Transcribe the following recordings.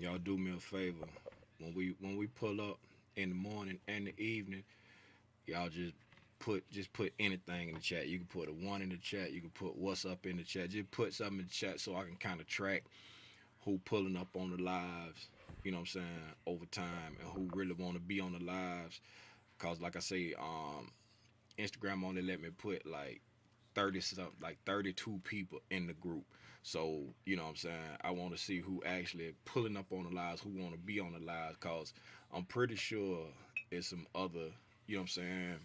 Y'all do me a favor. When we pull up in the morning and the evening, y'all just put anything in the chat. You can put a one in the chat. You can put what's up in the chat. Just put something in the chat so I can kind of track who pulling up on the lives. You know what I'm saying, over time, and who really want to be on the lives. Cause like I say, Instagram only let me put like 30 something, like 32 people in the group. So, you know what I'm saying? I want to see who actually pulling up on the lives, who want to be on the lives, cause I'm pretty sure it's some other, you know what I'm saying,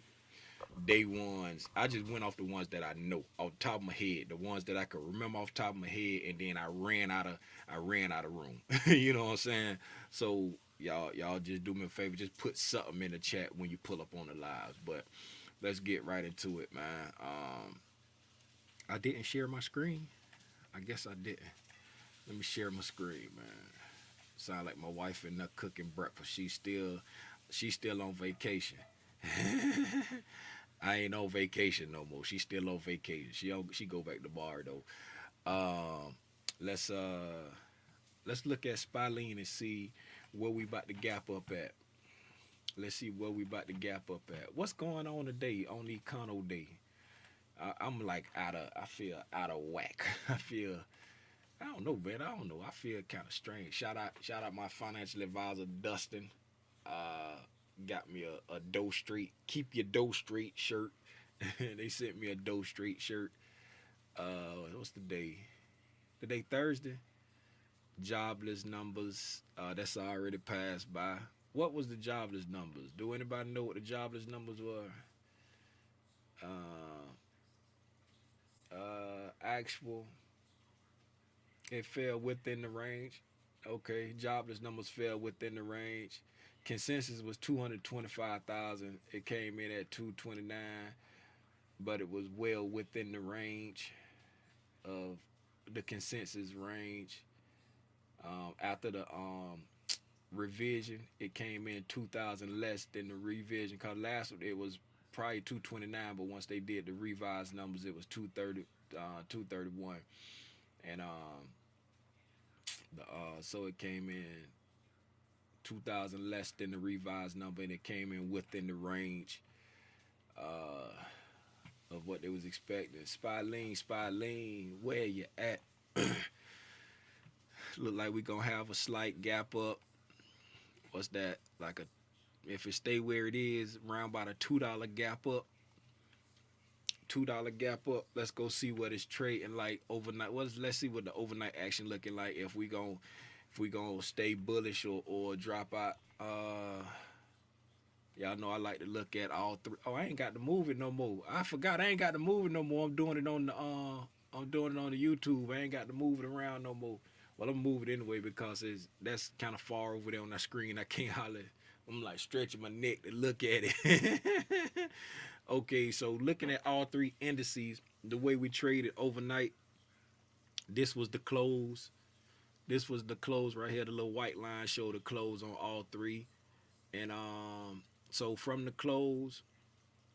day ones. I just went off the ones that I know off the top of my head, the ones that I could remember off the top of my head, and then I ran out of room. You know what I'm saying? So y'all just do me a favor, just put something in the chat when you pull up on the lives. But let's get right into it, man. I didn't share my screen. I guess I didn't. Let me share my screen, man. Sound like my wife in there cooking breakfast. She's still on vacation. I ain't on vacation no more. She's still on vacation. She go back to bar though. Um, let's let's look at Spylene and see where we about to gap up at. Let's see where we about to gap up at. What's going on today on Econo Day? I'm like I feel out of whack. I don't know, man. I don't know. I feel kind of strange. Shout out my financial advisor Dustin. Uh, got me a Doe Street. Keep your Doe Street shirt. They sent me a Doe Street shirt. What's the day? The day Thursday. Jobless numbers. That's already passed by. What was the jobless numbers? Do anybody know what the jobless numbers were? Uh, Actual. It fell within the range. Okay, jobless numbers fell within the range. Consensus was 225,000. It came in at 229, but it was well within the range of the consensus range. After the revision, it came in 2,000 less than the revision. Cause last it was probably 229, but once they did the revised numbers, it was 230, 231, and so it came in 2,000 less than the revised number, and it came in within the range uh, of what they was expecting. Spy lean, where you at? Look like we gonna have a slight gap up. What's that? Like a if it stay where it is, around about a $2 gap up. $2 gap up. Let's go see what it's trading like overnight. Let's see what the overnight action looking like. If we gonna stay bullish or drop out. Y'all know I like to look at all three. Oh, I ain't got to move it no more. I forgot I ain't got to move it no more. I'm doing it on the YouTube. I ain't got to move it around no more. Well, I'm move it anyway because that's kind of far over there on that screen. I can't holler. I'm like stretching my neck to look at it. Okay, so looking at all three indices, the way we traded overnight, this was the close. This was the close right here. The little white line showed the close on all three. And so from the close,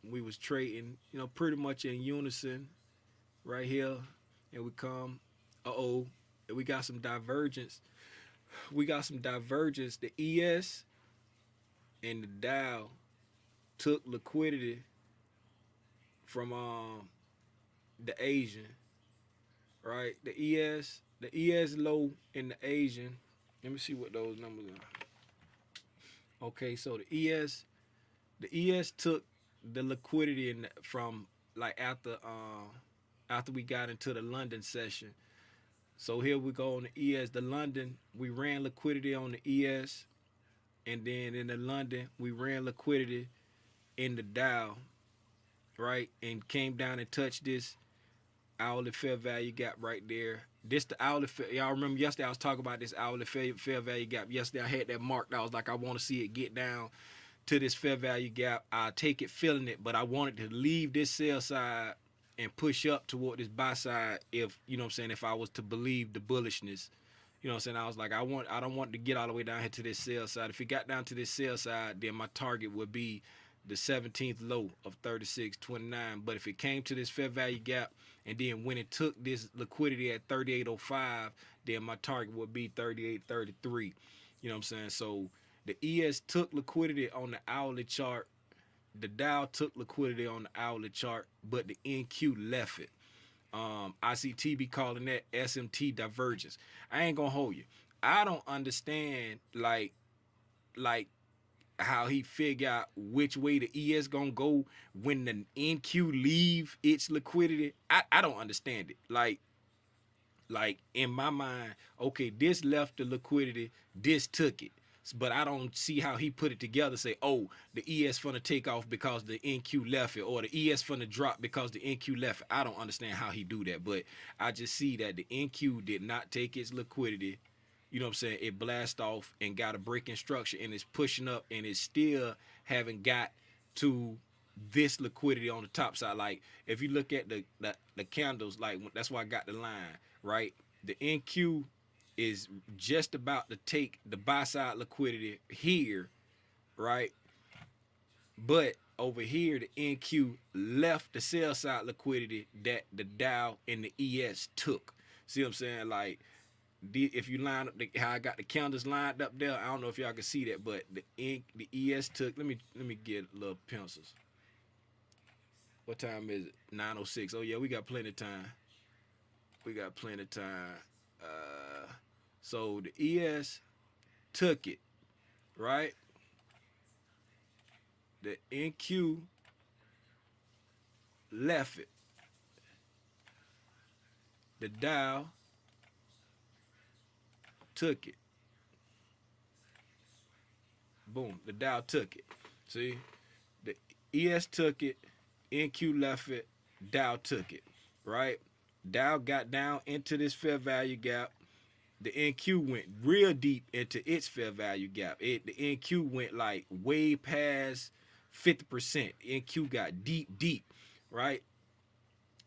we was trading, pretty much in unison right here. And we come, and we got some divergence. We got some divergence. The ES and the Dow took liquidity from the Asian, right? The ES low in the Asian. Let me see what those numbers are. Okay, so the ES took the liquidity from like after we got into the London session. So here we go on the ES. The London, we ran liquidity on the ES, and then in the London, we ran liquidity in the Dow, right? And came down and touched this hourly fair value gap right there. This the hourly fair. Y'all remember yesterday I was talking about this hourly fair value gap. Yesterday I had that marked. I was like, I want to see it get down to this fair value gap. I take it feeling it, but I wanted to leave this sell side and push up toward this buy side if you know what I'm saying, if I was to believe the bullishness. You know what I'm saying? I was like, I don't want to get all the way down here to this sell side. If it got down to this sell side, then my target would be the 17th low of 36.29. But if it came to this fair value gap and then when it took this liquidity at 38.05, then my target would be 38, 33. You know what I'm saying? So the ES took liquidity on the hourly chart. The Dow took liquidity on the hourly chart, but the NQ left it. ICT be calling that SMT divergence. I ain't gonna hold you. I don't understand like how he figure out which way the ES gonna go when the NQ leave its liquidity. I don't understand it. Like in my mind, okay, this left the liquidity, this took it. But I don't see how he put it together. Say, oh, the ES finna take off because the NQ left it, or the ES finna drop because the NQ left it. I don't understand how he do that, but I just see that the NQ did not take its liquidity. You know what I'm saying? It blast off and got a breaking structure and it's pushing up and it still haven't got to this liquidity on the top side. Like if you look at the candles, like that's why I got the line, right? The NQ is just about to take the buy side liquidity here, right? But over here, the NQ left the sell side liquidity that the Dow and the ES took. See what I'm saying? Like if you line up how I got the candles lined up there, I don't know if y'all can see that, but the ES took. Let me get a little pencils. What time is it? 9:06. Oh yeah, we got plenty of time. We got plenty of time. Uh, so the ES took it, right? The NQ left it. The Dow took it. Boom. The Dow took it. See? The ES took it. NQ left it. Dow took it. Right? Dow got down into this fair value gap. The NQ went real deep into its fair value gap. The NQ went like way past 50%. NQ got deep, deep, right?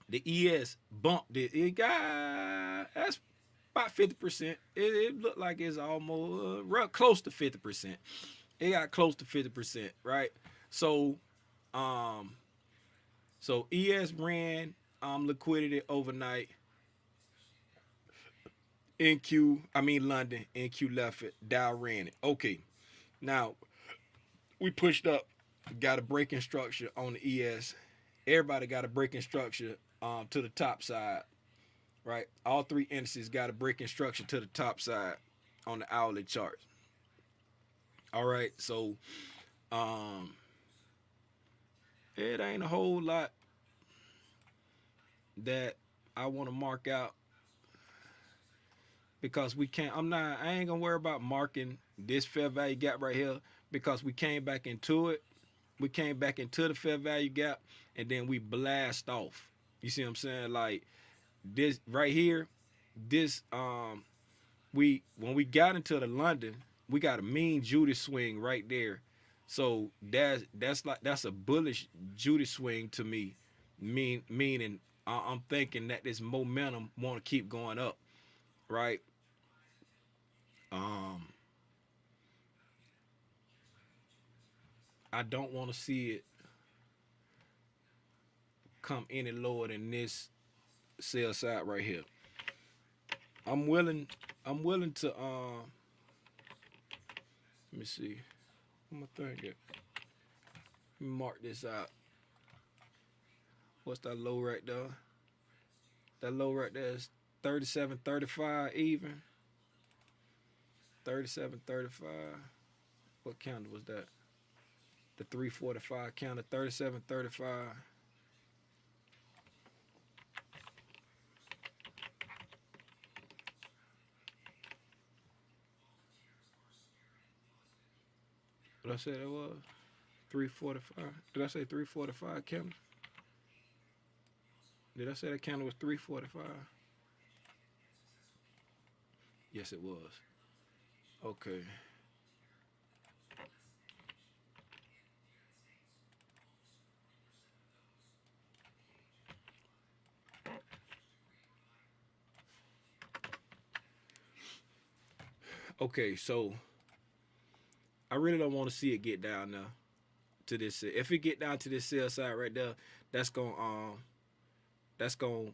The ES bumped it. It got that's about 50%. It looked like it's almost real close to 50%. It got close to 50%, right? So, um, so ES ran liquidity overnight. London, NQ left it, Dow ran it. Okay, now we pushed up, got a breaking structure on the ES. Everybody got a breaking structure to the top side, right? All three indices got a breaking structure to the top side on the hourly charts. All right, so um, it ain't a whole lot that I want to mark out because we can't. I ain't gonna worry about marking this fair value gap right here because we came back into it. We came back into the fair value gap and then we blast off. You see what I'm saying? Like this right here, this we when we got into the London, we got a mean Judy swing right there. So that's a bullish Judy swing to me. Meaning I'm thinking that this momentum want to keep going up, right? Um, I don't want to see it come any lower than this sell side right here. I'm willing. I'm willing to. Let me see. What my thing at? Let me mark this out. What's that low right there? That low right there is 37.35 even. 37.35. What candle was that? The 345 candle. 37.35. What I said it was? 345. Did I say 345 candle? Did I say that candle was 345? Yes, it was. Okay. Okay, so I really don't want to see it get down now to this. If it get down to this sell side right there, that's gonna that's gonna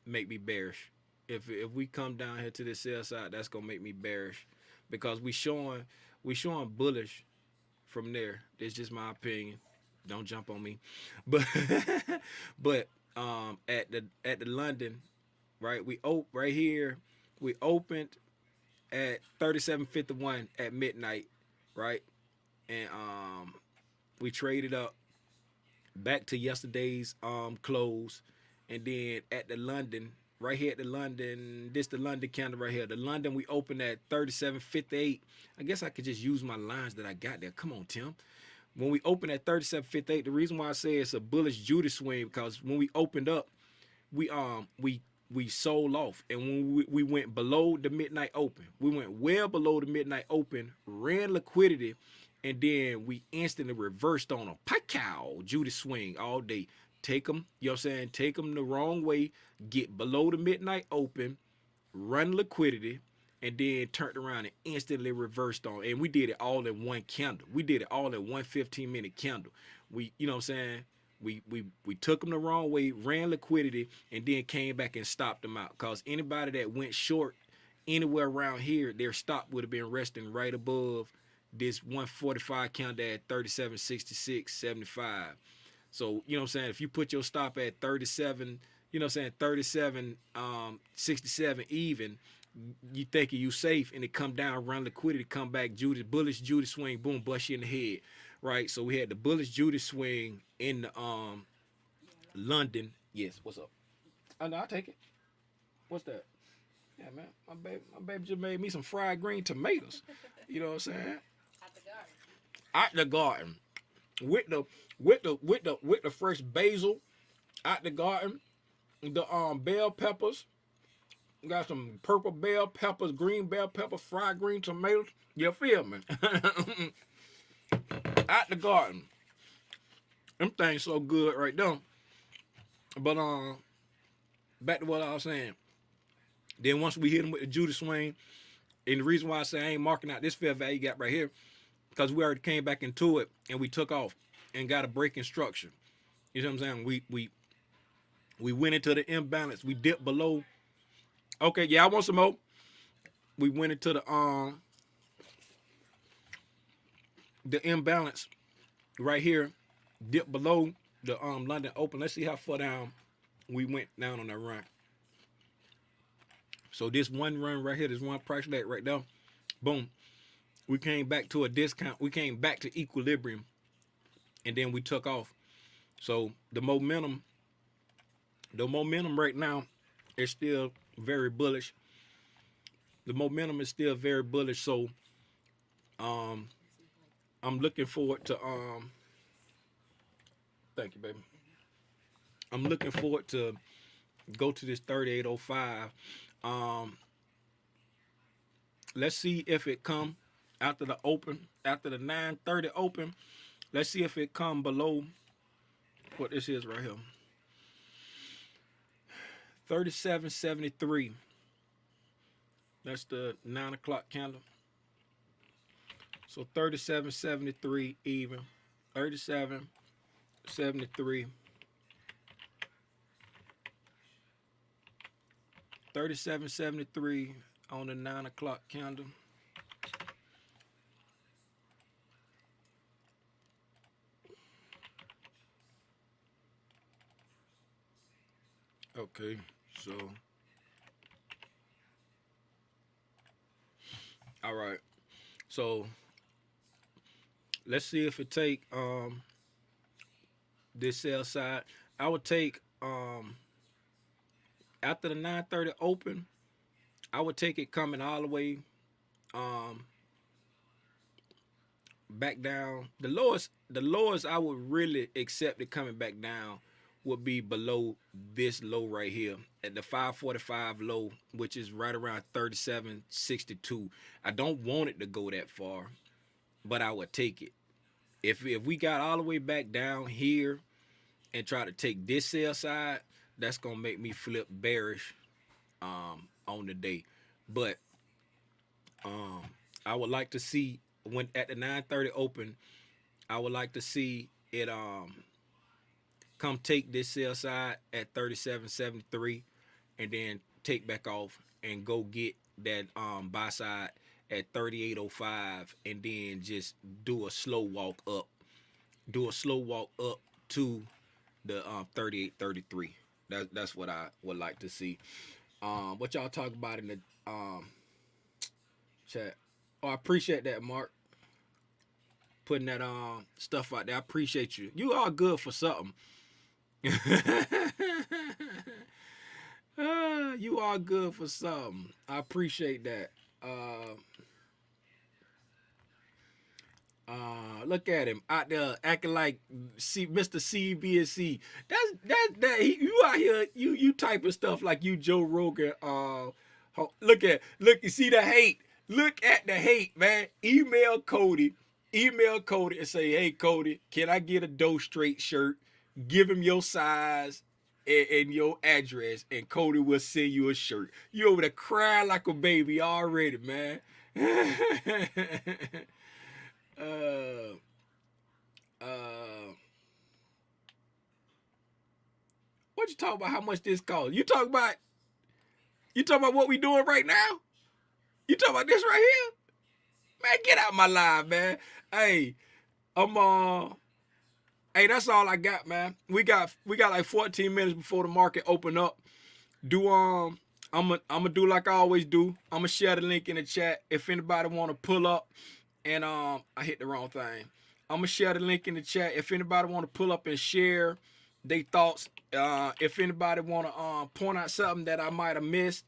make me bearish. If we come down here to this sell side, that's gonna make me bearish because we showing bullish from there. That's just my opinion. Don't jump on me, but but at the London, right? Right here. We opened at 37.51 at midnight, right? And we traded up back to yesterday's close, and then at the London, right here at the London, this the London candle right here. The London we opened at 37.58. I guess I could just use my lines that I got there. Come on, Tim. When we opened at 37.58, the reason why I say it's a bullish Judas swing because when we opened up, we sold off, and when we went below the midnight open, we went well below the midnight open, ran liquidity, and then we instantly reversed on them. Pow, Judas swing all day. Take them, you know what I'm saying? Take them the wrong way, get below the midnight open, run liquidity, and then turned around and instantly reversed on. And we did it all in one candle. We did it all in one 15-minute candle. You know what I'm saying? We took them the wrong way, ran liquidity, and then came back and stopped them out. Cause anybody that went short anywhere around here, their stop would have been resting right above this 145 candle at 37.66.75. So, you know what I'm saying? If you put your stop at 37, you know what I'm saying, 37 67 even, you thinking you safe, and it come down, run liquidity, come back, bullish Judas swing, boom, bust you in the head. Right? So we had the bullish Judas swing in the London. Yes, what's up? Oh no, I'll take it. What's that? Yeah, man. My baby just made me some fried green tomatoes. You know what I'm saying? Out the garden. With the fresh basil out the garden. The bell peppers. Got some purple bell peppers, green bell pepper, fried green tomatoes. You feel me? Out the garden. Them things so good right there. But back to what I was saying. Then once we hit them with the Judas swing, and the reason why I say I ain't marking out this fair value gap right here, because we already came back into it and we took off and got a break in structure. You know what I'm saying? We went into the imbalance. We dipped below. Okay, yeah, I want some more. We went into the imbalance right here, dipped below the London open. Let's see how far down we went down on that run. So this one run right here, this one price leg right there, boom. We came back to a discount. We came back to equilibrium, and then we took off. So the momentum right now is still very bullish. The momentum is still very bullish. So I'm looking forward to thank you, baby. I'm looking forward to go to this 3805. Let's see if it come after the open, after the 9:30 open. Let's see if it come below what this is right here. 37.73. That's the 9 o'clock candle. So 37.73 even. 37.73. 37.73 on the 9 o'clock candle. Okay, so all right. So let's see if it take this sell side. I would take after the 9:30 open, I would take it coming all the way back down. The lowest I would really accept it coming back down would be below this low right here at the 545 low, which is right around 37.62. I don't want it to go that far, but I would take it. If we got all the way back down here and try to take this sell side, that's gonna make me flip bearish on the day. But I would like to see when at the 9:30 open, I would like to see it come take this sell side at 37.73 and then take back off and go get that buy side at 38.05 and then just do a slow walk up. Do a slow walk up to the 38.33. That's what I would like to see. What y'all talk about in the chat? Oh, I appreciate that, Mark. Putting that stuff out there. I appreciate you. You are good for something. You are good for something. I appreciate that. Look at him out there acting like Mr. CBSC. You out here you typing stuff like you Joe Rogan. Look, you see the hate. Look at the hate, man. Email Cody and say, hey Cody, can I get a Doe Straight shirt? Give him your size and your address, and Cody will send you a shirt. You over there crying like a baby already, man. What you talking about? How much this cost? You talking about what we doing right now? You talking about this right here? Man, get out my live, man. Hey, hey, that's all I got, man. We got like 14 minutes before the market open up. I'm gonna do like I always do. I'm gonna share the link in the chat if anybody want to pull up. And I hit the wrong thing. I'm gonna share the link in the chat if anybody want to pull up and share their thoughts. If anybody want to point out something that I might have missed.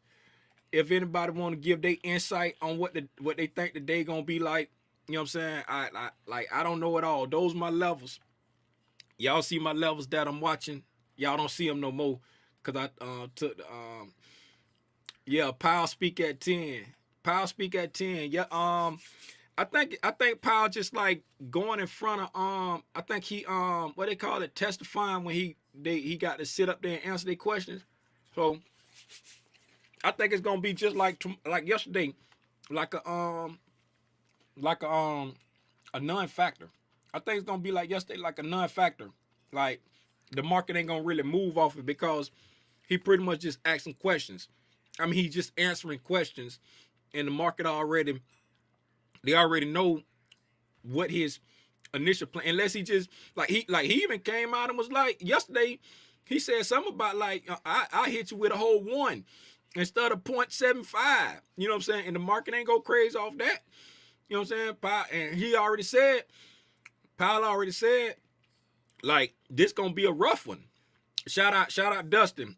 If anybody want to give their insight on what they think the day gonna be like, you know what I'm saying? I don't know it all. Those are my levels. Y'all see my levels that I'm watching. Y'all don't see them no more because I took the Powell speak at 10. Powell speak at 10. Yeah. I think Powell just like going in front of I think he what they call it, testifying when he got to sit up there and answer their questions. So I think it's gonna be just like yesterday, like a non-factor. I think it's gonna be like yesterday, like a non-factor. Like the market ain't gonna really move off it because he pretty much just asking questions. I mean, he's just answering questions, and the market they already know what his initial plan. Unless he just he even came out and was like yesterday, he said something about like I hit you with a whole one instead of 0.75. You know what I'm saying? And the market ain't go crazy off that. You know what I'm saying? And Powell already said, like, this gonna be a rough one. Shout out Dustin.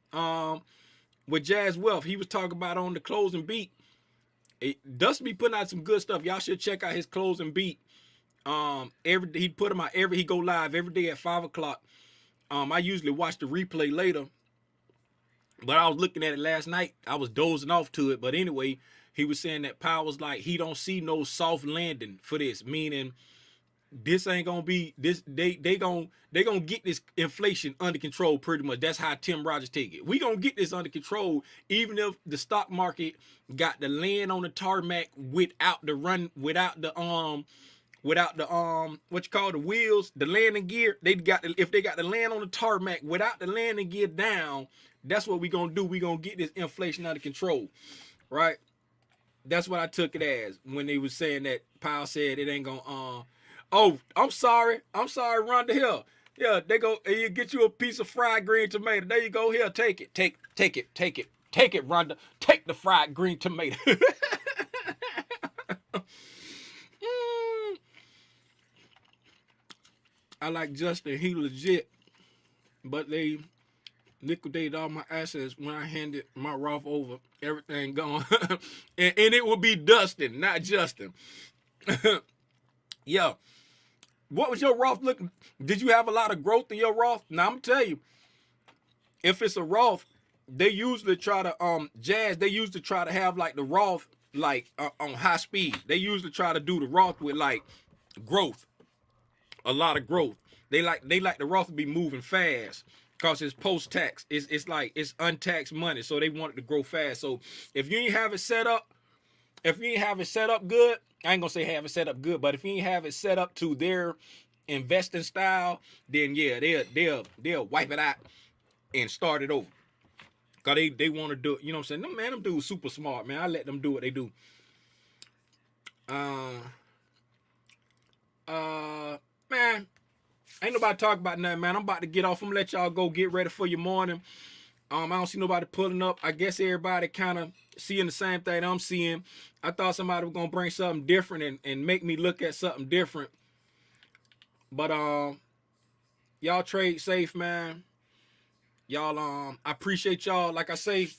With Jazz Wealth, he was talking about on the closing beat. Dustin be putting out some good stuff. Y'all should check out his closing beat. He put him out he go live every day at 5:00. I usually watch the replay later, but I was looking at it last night. I was dozing off to it, but anyway, he was saying that Powell was like he don't see no soft landing for this, meaning this ain't gonna be this. They gonna get this inflation under control pretty much. That's how Tim Rogers take it. We gonna get this under control, even if the stock market got the land on the tarmac without the what you call the wheels, the landing gear. If they got the land on the tarmac without the landing gear down, that's what we gonna do. We gonna get this inflation under control, right? That's what I took it as when they was saying that Powell said it ain't gonna oh, I'm sorry, Rhonda Hill. Yeah, they go, you get you a piece of fried green tomato. There you go. Here, take it, Rhonda. Take the fried green tomato. I like Justin. He legit, but they liquidated all my assets when I handed my Roth over. Everything gone, and it will be Dustin, not Justin. Yeah. What was your Roth looking? Did you have a lot of growth in your Roth? Now I'm gonna tell you, if it's a Roth, they usually try to Jazz. They usually try to have like the Roth like on high speed. They usually try to do the Roth with like growth, a lot of growth. They like the Roth to be moving fast because it's post tax. It's like it's untaxed money, so they want it to grow fast. So if you ain't have it set up, good. I ain't gonna say have it set up good, but if you ain't have it set up to their investing style, then yeah, they'll wipe it out and start it over. Cause they want to do it. You know what I'm saying? Man, them dudes super smart, man. I let them do what they do. Uh, man, ain't nobody talk about nothing, man. I'm about to get off. I'm gonna let y'all go get ready for your morning. I don't see nobody pulling up. I guess everybody kind of seeing the same thing I'm seeing. I thought somebody was gonna bring something different and make me look at something different. But y'all trade safe, man. Y'all I appreciate y'all. Like I say,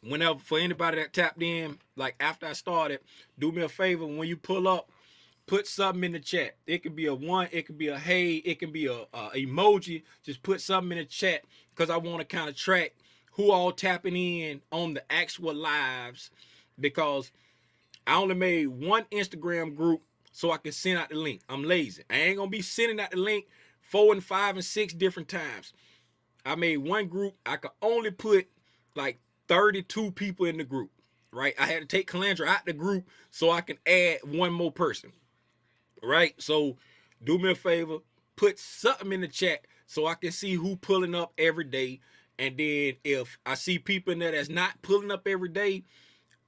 whenever for anybody that tapped in, like after I started, do me a favor when you pull up, put something in the chat. It could be a one, it could be a hey, it can be a emoji. Just put something in the chat because I want to kind of track who all tapping in on the actual lives, because I only made one Instagram group so I can send out the link. I'm lazy. I ain't gonna be sending out the link 4 and 5 and 6 different times. I made one group. I could only put like 32 people in the group, right? I had to take Calandra out the group so I can add one more person, right? So do me a favor, put something in the chat so I can see who pulling up every day. And then if I see people in there that's not pulling up every day,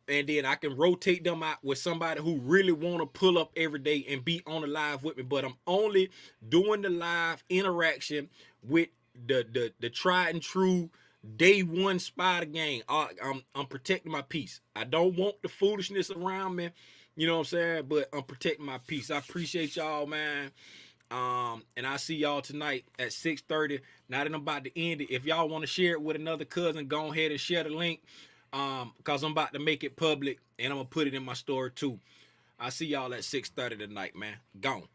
and then I can rotate them out with somebody who really want to pull up every day and be on the live with me. But I'm only doing the live interaction with the tried and true day one spider gang. I'm protecting my peace. I don't want the foolishness around me. You know what I'm saying? But I'm protecting my peace. I appreciate y'all, man. And I'll see y'all tonight at 6:30. Now that I'm about to end it, if y'all want to share it with another cousin, go ahead and share the link. Because I'm about to make it public and I'm gonna put it in my story too. I'll see y'all at 6:30 tonight, man. Gone.